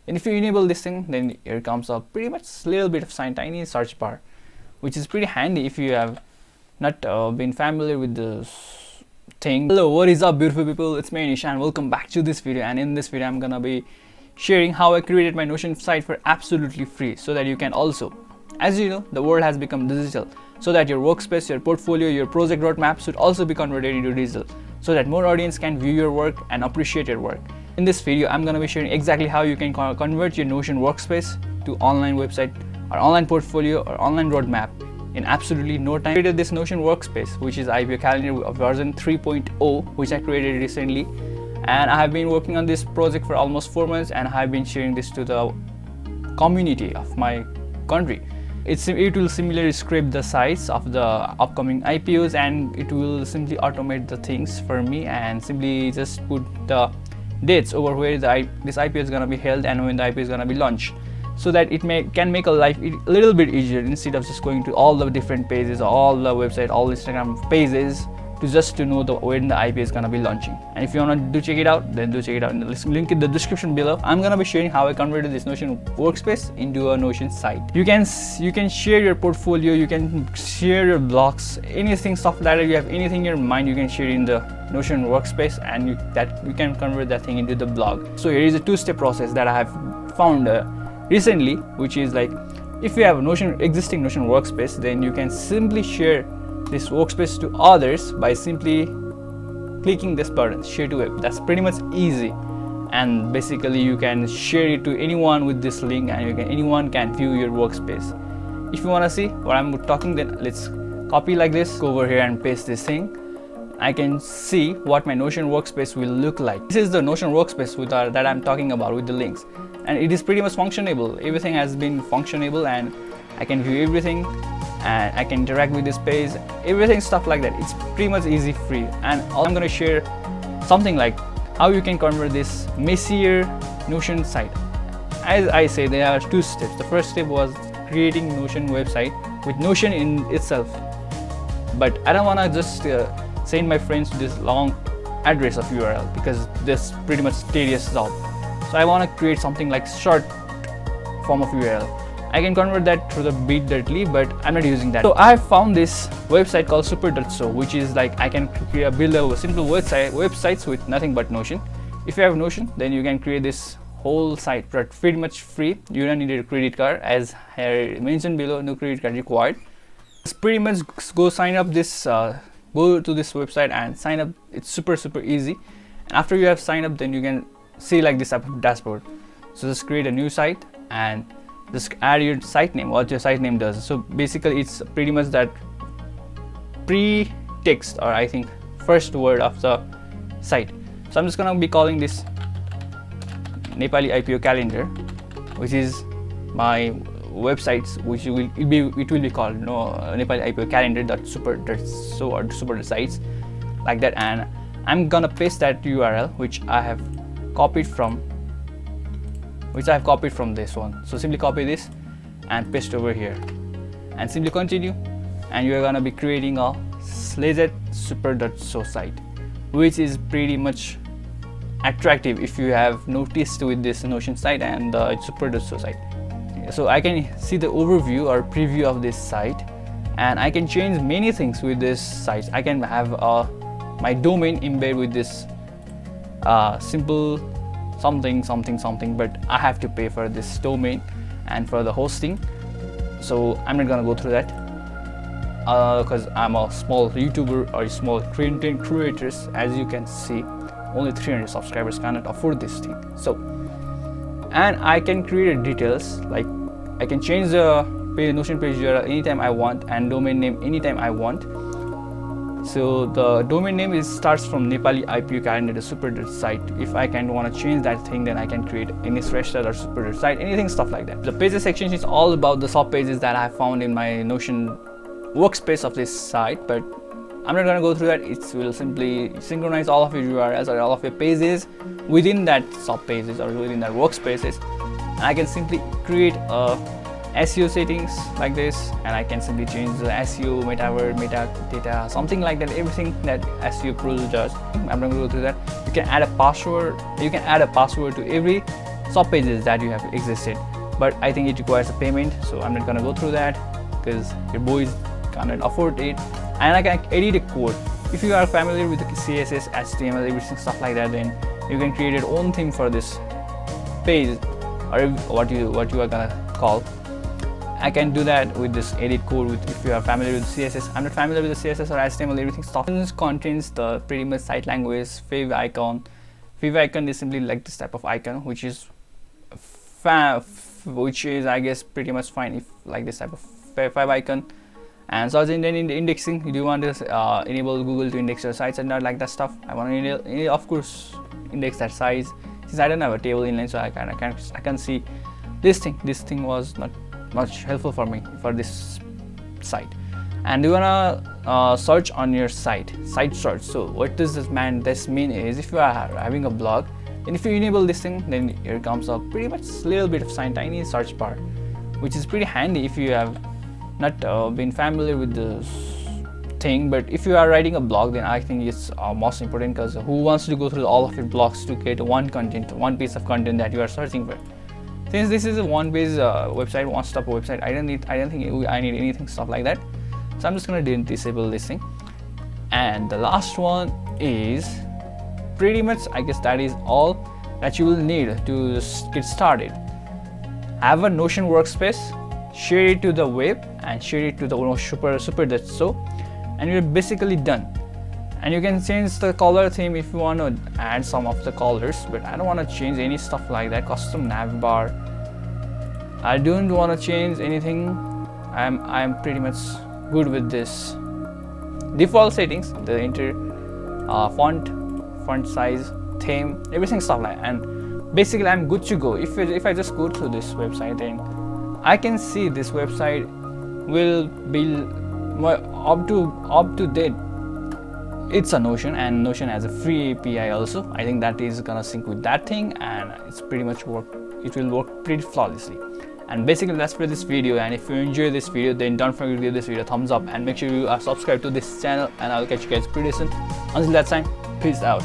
And if you enable this thing, then here comes a pretty much little bit of tiny search bar, which is pretty handy if you have not been familiar with this thing. Hello, what is up beautiful people, it's me Aenish and welcome back to this video. And in this video I'm gonna be sharing how I created my Notion site for absolutely free, so that you can also, as you know, the world has become digital, so that your workspace, your portfolio, your project roadmap should also be converted into digital, so that more audience can view your work and appreciate your work. In this video I'm gonna be sharing exactly how you can convert your Notion workspace to online website or online portfolio or online roadmap in absolutely no time. I created this Notion workspace, which is IPO calendar version 3.0, which I created recently, and I have been working on this project for almost 4 months, and I have been sharing this to the community of my country. It will similarly scrape the size of the upcoming IPOs, and it will simply automate the things for me and simply just put the dates over where this IPO is gonna be held and when the IPO is gonna be launched, so that it can make a life a little bit easier, instead of just going to all the different pages, all the website, all Instagram pages to know when the IPO is gonna be launching. And if you wanna check it out, then do check it out. Link in the description below. I'm gonna be sharing how I converted this Notion workspace into a Notion site. You can share your portfolio, you can share your blogs, anything, stuff like that. You have anything in your mind, you can share in the Notion workspace, and you can convert that thing into the blog. So here is a two-step process that I have found recently, which is like, if you have a existing Notion workspace, then you can simply share this workspace to others by simply clicking this button, share to web. That's pretty much easy, and basically you can share it to anyone with this link, and anyone can view your workspace. If you want to see what I'm talking, then let's copy like this, go over here and paste this thing. I can see what my Notion workspace will look like. This is the Notion workspace that I'm talking about with the links, and it is pretty much functionable. Everything has been functionable, and I can view everything, and I can interact with this page, everything, stuff like that. It's pretty much easy, free. And I'm gonna share something like how you can convert this messier Notion site. As I say, there are two steps. The first step was creating Notion website with Notion in itself, but I don't wanna just send my friends to this long address of URL, because this pretty much tedious job. So I want to create something like short form of URL. I can convert that through the bit.ly, but I'm not using that. So I found this website called super.so, which is like I can build a simple websites with nothing but Notion. If you have Notion, then you can create this whole site pretty much free. You don't need a credit card, as I mentioned below, no credit card required. It's pretty much go sign up this go to this website and sign up. It's super easy. And after you have signed up, then you can see like this type of dashboard. So just create a new site and just add your site name, what your site name does. So basically it's pretty much that pre-text, or I think first word of the site. So I'm just gonna be calling this Nepali IPO calendar, which is my websites, which it will be called Nepali IPO calendar.super.so or super.sites, like that. And I'm gonna paste that URL which I have copied from this one. So simply copy this and paste over here, and simply continue, and you're gonna be creating a Slazed super.so site, which is pretty much attractive if you have noticed with this Notion site and the super.so site. So I can see the overview or preview of this site, and I can change many things with this site. I can have my domain embed with this simple something, but I have to pay for this domain and for the hosting. So I'm not gonna go through that because I'm a small YouTuber or a small content creators. As you can see, only 300 subscribers cannot afford this thing. So, and I can create details, like I can change the Notion page URL anytime I want, and domain name anytime I want. So the domain name starts from Nepali IPO calendar, the super.site. If I want to change that thing, then I can create Aenish Shrestha or super.site, anything, stuff like that. The pages section is all about the sub pages that I have found in my Notion workspace of this site, but I'm not going to go through that. It will simply synchronize all of your URLs or all of your pages within that sub pages or within that workspaces. And I can simply create a SEO settings like this, and I can simply change the SEO, metadata, something like that, everything that SEO Pro does. I'm not going to go through that. You can add a password. You can add a password to every sub pages that you have existed, but I think it requires a payment, so I'm not gonna go through that because your boys cannot afford it. And I can edit a code. If you are familiar with the CSS, HTML, everything stuff like that, then you can create your own theme for this page, or what you are gonna call. I can do that with this edit code if you are familiar with CSS. I'm not familiar with the CSS or HTML, everything stuff. This contains the pretty much site language, fav icon. Fav icon is simply like this type of icon, which is I guess pretty much fine if like this type of fav icon. And so in the indexing, you do want to enable Google to index your sites and not like that stuff. I want to of course index that size. Since I don't have a table inline, so I can see this thing. This thing was not much helpful for me for this site. And you wanna search on your site search. So what does this mean is, if you are having a blog, and if you enable this thing, then here comes a pretty much little bit of tiny search bar, which is pretty handy if you have not been familiar with this thing. But if you are writing a blog, then I think it's most important, because who wants to go through all of your blogs to get one piece of content that you are searching for? Since this is a one-page website, one-stop website, I don't think I need anything stuff like that. So I'm just gonna disable this thing. And the last one is pretty much, I guess that is all that you will need to get started. Have a Notion workspace, share it to the web, and share it to the super that's so, and you're basically done. And you can change the color theme if you want to add some of the colors, but I don't want to change any stuff like that. Custom nav bar, I don't want to change anything. I'm pretty much good with this default settings, the font size, theme, everything stuff like that. And basically I'm good to go. If I just go to this website, then I can see this website will be up to date. It's a Notion, and Notion has a free API also. I think that is gonna sync with that thing, and it's pretty much it will work pretty flawlessly. And basically that's for this video. And if you enjoy this video, then don't forget to give this video a thumbs up, and make sure you are subscribed to this channel, and I'll catch you guys pretty soon. Until that time, peace out.